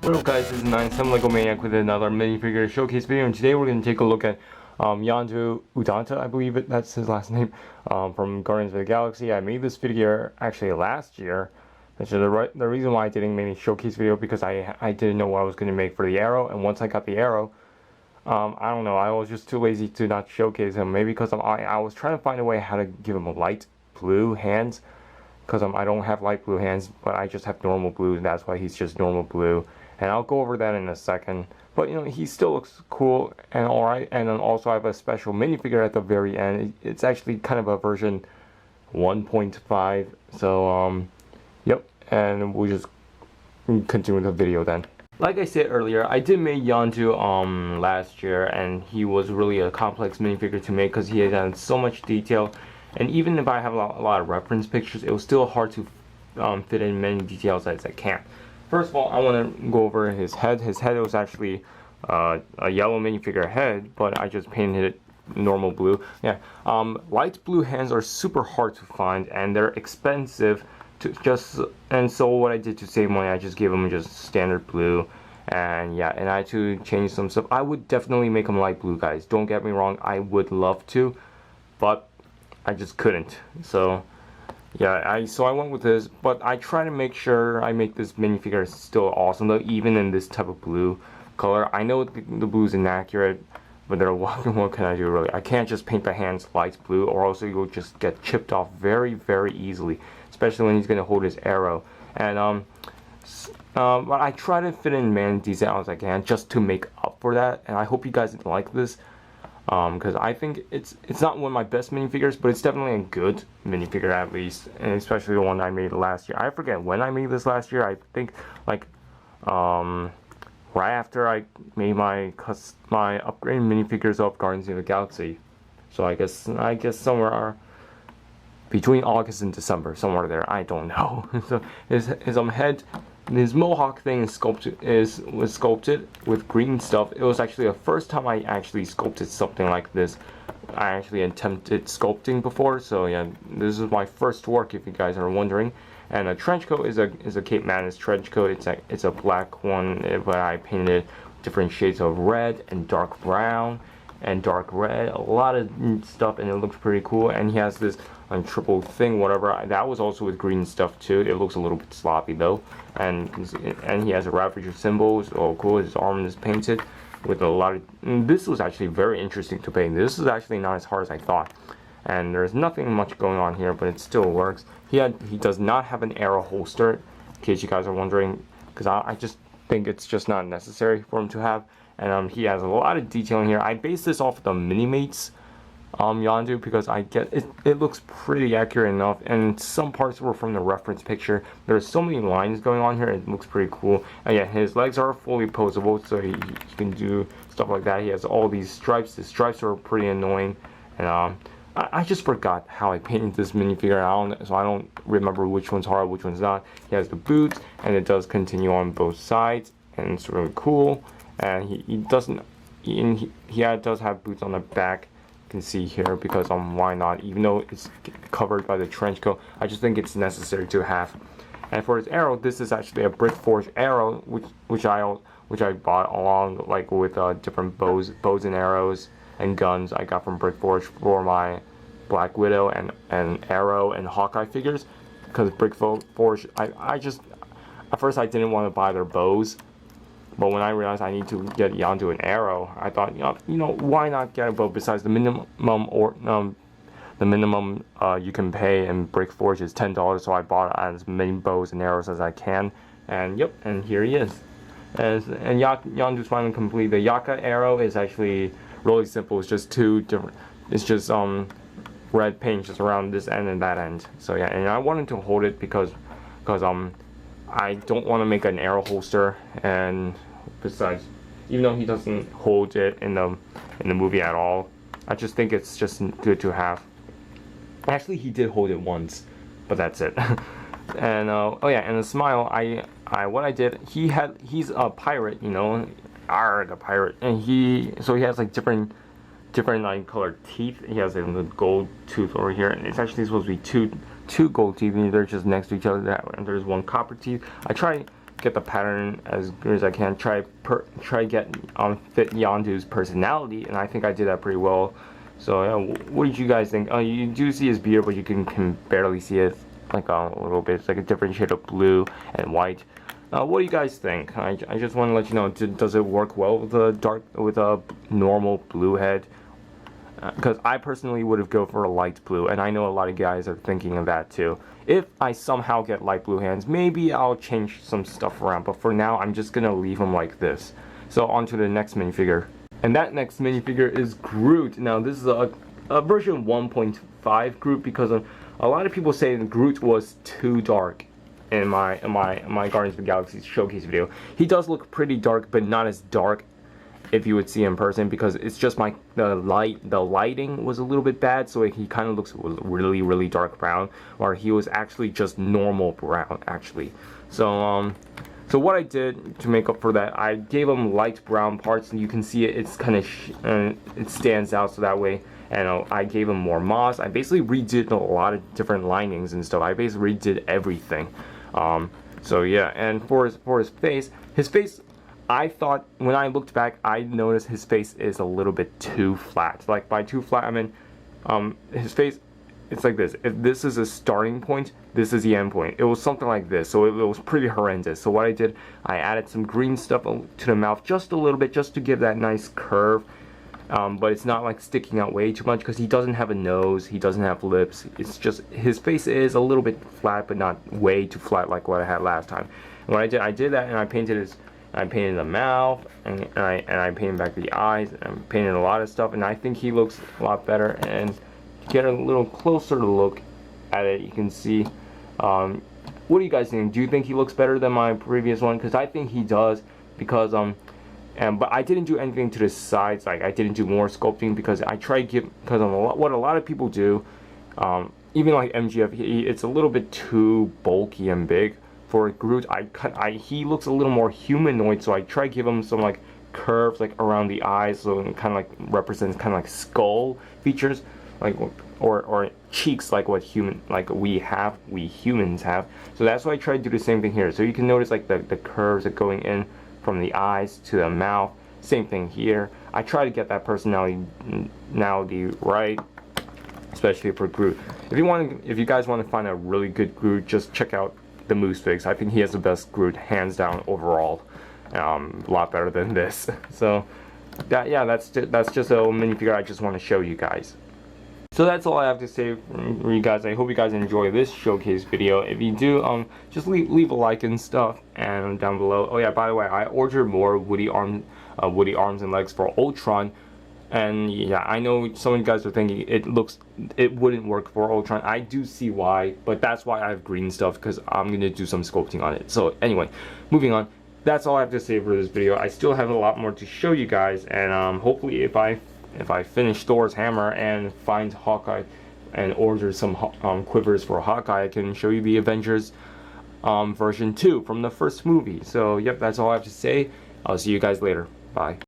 What up guys, this is 97 Lego Maniac with another minifigure showcase video, and today we're going to take a look at Yondu Udanta, I believe that's his last name, from Guardians of the Galaxy. I made this video actually last year. The reason why I didn't make a showcase video because I didn't know what I was going to make for the arrow, and once I got the arrow, I don't know, I was just too lazy to not showcase him. Maybe because I was trying to find a way how to give him a light blue hands, because I don't have light blue hands, but I just have normal blue, and that's why he's just normal blue. And I'll go over that in a second. But you know, he still looks cool and alright. And then also I have a special minifigure at the very end. It's actually kind of a version 1.5. So yep. And we'll just continue the video then. Like I said earlier, I did make Yondu last year, and he was really a complex minifigure to make because he had so much detail. And even if I have a lot of reference pictures, it was still hard to fit in many details as I can. First of all, I want to go over his head. His head was actually a yellow minifigure head, but I just painted it normal blue. Yeah, light blue hands are super hard to find, and they're expensive. And so what I did to save money, I just gave him just standard blue. And yeah, and I had to change some stuff. I would definitely make him light blue, guys. Don't get me wrong, I would love to, but I just couldn't. So yeah, so I went with this, but I try to make sure I make this minifigure still awesome though, even in this type of blue color. I know the blue is inaccurate, but what can I do really? I can't just paint the hands light blue, or else you'll just get chipped off very, very easily, especially when he's gonna hold his arrow. And but I try to fit in man details as I can just to make up for that, and I hope you guys like this. Because I think it's not one of my best minifigures, but it's definitely a good minifigure at least, and especially the one I made last year. I forget when I made this last year. I think like right after I made my upgraded minifigures of Guardians of the Galaxy. So I guess somewhere between August and December, somewhere there. I don't know. So his head. His mohawk thing was sculpted with green stuff. It was actually the first time I actually sculpted something like this. I actually attempted sculpting before, so yeah, this is my first work if you guys are wondering. And a trench coat is a Cape Madness trench coat. It's a black one, but I painted different shades of red and dark brown and dark red, a lot of stuff, and it looks pretty cool. And he has this triple thing, whatever, that was also with green stuff too. It looks a little bit sloppy though, and he has a Ravager symbols. Oh cool, his arm is painted with a lot of, this was actually very interesting to paint. This is actually not as hard as I thought, and there's nothing much going on here, but it still works. He does not have an arrow holster, in case you guys are wondering, because I just think it's just not necessary for him to have. And he has a lot of detail in here. I based this off of the Minimates Yondu because I get it looks pretty accurate enough, and some parts were from the reference picture. There's so many lines going on here, it looks pretty cool. And yeah, his legs are fully posable, so he can do stuff like that. He has all these stripes. The stripes are pretty annoying, and I just forgot how I painted this minifigure, so I don't remember which one's hard, which one's not. He has the boots, and it does continue on both sides, and it's really cool. And he does have boots on the back. You can see here, because why not? Even though it's covered by the trench coat, I just think it's necessary to have. And for his arrow, this is actually a brick forged arrow, which I bought along like with different bows and arrows and guns I got from Brick Forge for my Black Widow and Arrow and Hawkeye figures. Because Brick Forge, I just at first I didn't want to buy their bows. But when I realized I need to get Yondu an arrow, I thought, you know, why not get a bow? Besides the minimum you can pay in Brick Forge is $10, so I bought as many bows and arrows as I can. And yep, and here he is. And Yondu's finally complete. The Yaka arrow is actually really simple. It's just two different. It's just red paint just around this end and that end. So yeah, and I wanted to hold it because I don't want to make an arrow holster, and besides, even though he doesn't hold it in the movie at all, I just think it's just good to have. Actually, he did hold it once, but that's it. And oh yeah, and the smile, what I did, he's a pirate, you know, the pirate, and he has like different like colored teeth. He has a gold tooth over here, and it's actually supposed to be two gold teeth, and they're just next to each other. And there's one copper teeth. I try get the pattern as good as I can. Try get fit Yondu's personality, and I think I did that pretty well. So yeah, what did you guys think? You do see his beard, but you can barely see it, like a little bit. It's like a different shade of blue and white. What do you guys think? I just want to let you know, does it work well with a normal blue head? Because I personally would have go for a light blue, and I know a lot of guys are thinking of that too. If I somehow get light blue hands, maybe I'll change some stuff around, but for now I'm just gonna leave them like this. So on to the next minifigure. And that next minifigure is Groot. Now this is a version 1.5 Groot, because a lot of people say Groot was too dark in my Guardians of the Galaxy showcase video. He does look pretty dark, but not as dark if you would see in person, because it's just the lighting was a little bit bad, so he kind of looks really dark brown, or he was actually just normal brown actually. So so what I did to make up for that, I gave him light brown parts, and you can see it's kind of it stands out, so that way. And I gave him more moss. I basically redid a lot of different linings and stuff. I basically redid everything. So yeah, and for his face, I thought, when I looked back, I noticed his face is a little bit too flat. Like, by too flat, I mean, his face, it's like this. If this is a starting point, this is the end point. It was something like this, so it was pretty horrendous. So what I did, I added some green stuff to the mouth, just a little bit, just to give that nice curve. But it's not like sticking out way too much, because he doesn't have a nose, he doesn't have lips. It's just, his face is a little bit flat, but not way too flat like what I had last time. And what I did that, and I painted the mouth, and I painted back the eyes, and I painted a lot of stuff, and I think he looks a lot better. And to get a little closer look at it, you can see, what do you guys think? Do you think he looks better than my previous one? Because I think he does, because but I didn't do anything to the sides. Like, I didn't do more sculpting, because I tried because what a lot of people do, even like MGF, it's a little bit too bulky and big. For Groot, he looks a little more humanoid, so I try to give him some like curves like around the eyes, so it kind of like represents kind of like skull features, like or cheeks, like what we humans have. So that's why I try to do the same thing here. So you can notice like the curves are going in from the eyes to the mouth. Same thing here. I try to get that personality right, especially for Groot. If you guys want to find a really good Groot, just check out the Moose Figs. I think he has the best Groot, hands down, overall. A lot better than this. So that's just a little minifigure I just want to show you guys. So that's all I have to say for you guys. I hope you guys enjoy this showcase video. If you do, just leave a like and stuff, and down below. Oh yeah, by the way, I ordered more Woody arms and legs for Ultron. And yeah, I know some of you guys are thinking it wouldn't work for Ultron. I do see why, but that's why I have green stuff, because I'm gonna do some sculpting on it. So anyway, moving on. That's all I have to say for this video. I still have a lot more to show you guys, and hopefully if I finish Thor's hammer and find Hawkeye and order some quivers for Hawkeye, I can show you the Avengers version 2 from the first movie. So yep, that's all I have to say. I'll see you guys later. Bye.